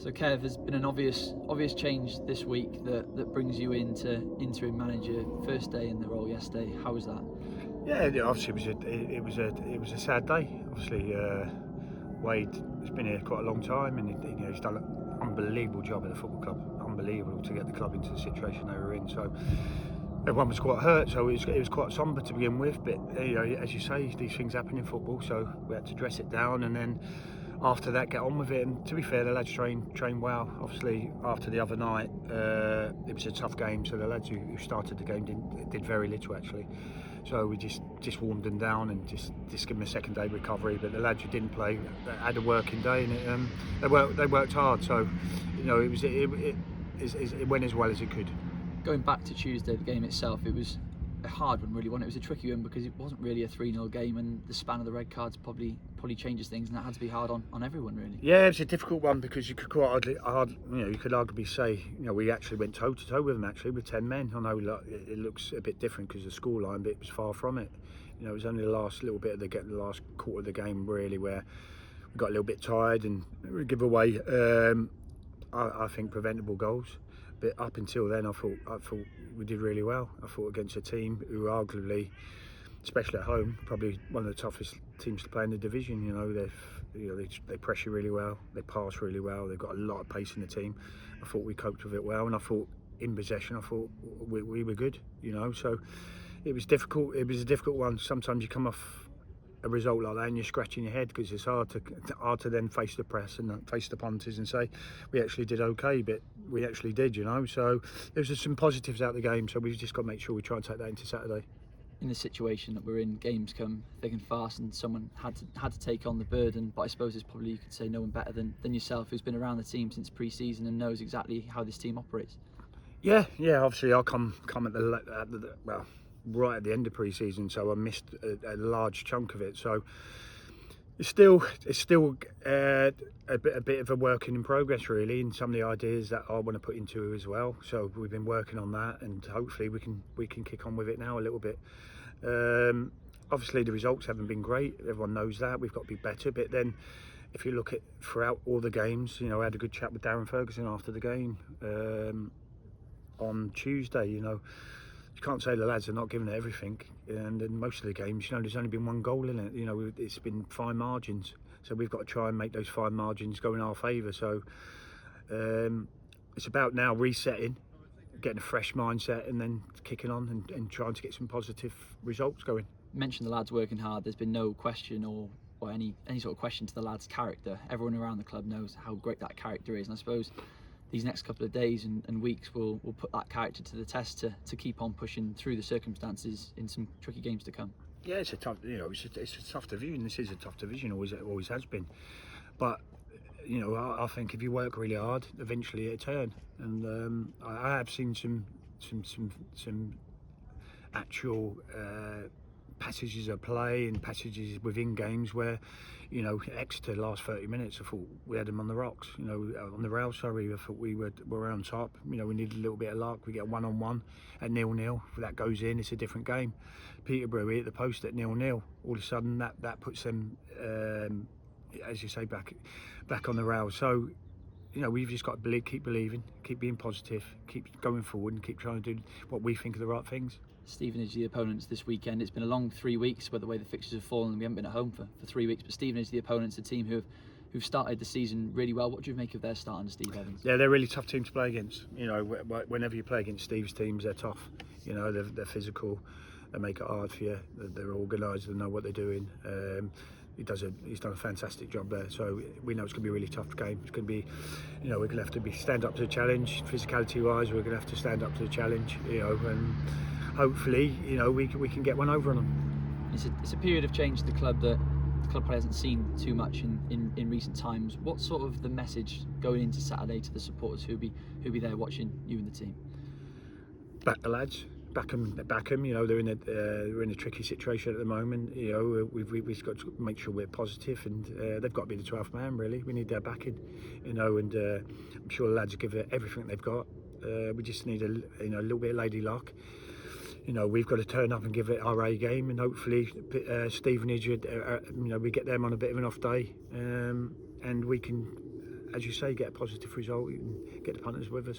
So Kev, there's been an obvious change this week that brings you into interim manager. First day in the role yesterday. How was that? Yeah, obviously it was a sad day. Obviously, Wade has been here quite a long time, and he's done an unbelievable job at the football club. Unbelievable to get the club into the situation they were in. So everyone was quite hurt. So it was quite sombre to begin with. But as you say, these things happen in football. So we had to dress it down, and then after that, get on with it. And to be fair, the lads trained well. Obviously, after the other night, it was a tough game. So the lads who started the game did very little actually. So we just warmed them down and just give them a second day recovery. But the lads who didn't play had a working day, and they worked hard. So it went as well as it could. Going back to Tuesday, the game itself, it was a hard one, really. It was a tricky one because it wasn't really a 3-0 game, and the span of the red cards probably changes things, and that had to be hard on everyone, really. Yeah, it's a difficult one because you could you could arguably say, we actually went toe to toe with them actually with 10 men. I know it looks a bit different because of the scoreline, but it was far from it. It was only the last little bit of the last quarter of the game really where we got a little bit tired and we give away, I think, preventable goals. But up until then, I thought we did really well. I thought against a team who arguably, especially at home, probably one of the toughest teams to play in the division. They pressure really well, they pass really well, they've got a lot of pace in the team. I thought we coped with it well, and I thought in possession, I thought we were good. So it was difficult. It was a difficult one. Sometimes you come off a result like that and you're scratching your head because it's hard to then face the press and face the punters and say we actually did okay, but we actually did. So there was some positives out of the game. So we've just got to make sure we try and take that into Saturday. In the situation that we're in, games come thick and fast, and someone had to take on the burden. But I suppose it's probably, you could say, no one better than yourself, who's been around the team since pre-season and knows exactly how this team operates. Yeah. Obviously, I'll come at right at the end of pre-season, so I missed a large chunk of it. So it's still a bit of a work in progress, really, and some of the ideas that I want to put into it as well. So we've been working on that, and hopefully we can kick on with it now a little bit. Obviously, the results haven't been great. Everyone knows that. We've got to be better. But then, if you look at throughout all the games, I had a good chat with Darren Ferguson after the game on Tuesday. You can't say the lads are not giving it everything, and in most of the games, there's only been one goal in it. It's been fine margins, so we've got to try and make those fine margins go in our favour. So it's about now resetting, getting a fresh mindset, and then kicking on and trying to get some positive results going. You mentioned the lads working hard. There's been no question or any sort of question to the lads' character. Everyone around the club knows how great that character is, and I suppose these next couple of days and weeks will put that character to the test to keep on pushing through the circumstances in some tricky games to come. Yeah, it's a tough, it's a tough division. This is a tough division, always has been. But I think if you work really hard, eventually it'll turn. And I have seen some actual passages of play and passages within games where, Exeter last 30 minutes, I thought we had them on the rocks, on the rail, sorry. I thought we were on top. We needed a little bit of luck. We get 1-on-1 at 0-0. If that goes in, it's a different game. Peterborough hit the post at 0-0. All of a sudden, that puts them, as you say, back on the rail. So, we've just got to keep believing, keep being positive, keep going forward, and keep trying to do what we think are the right things. Stevenage, the opponents this weekend. It's been a long 3 weeks, by the way the fixtures have fallen. We haven't been at home for 3 weeks, but Stevenage, the opponents, a team who've started the season really well. What do you make of their start under Steve Evans? Yeah, they're a really tough team to play against. Whenever you play against Steve's teams, they're tough. They're physical. They make it hard for you. They're organised. They know what they're doing. He's done a fantastic job there. So we know it's going to be a really tough game. It's going to be, we're going to have to stand up to the challenge. Physicality-wise, we're going to have to stand up to the challenge. And hopefully, we can get one over on them. It's a period of change to the club that the club probably hasn't seen too much in recent times. What's sort of the message going into Saturday to the supporters who'll be there watching you and the team? Back the lads. Back them. They're in a tricky situation at the moment. We've got to make sure we're positive, and they've got to be the 12th man. Really, we need their backing. And I'm sure the lads will give it everything they've got. We just need a little bit of lady luck. We've got to turn up and give it our A game, and hopefully Stevenage, we get them on a bit of an off day, and we can as you say, get a positive result and get the punters with us.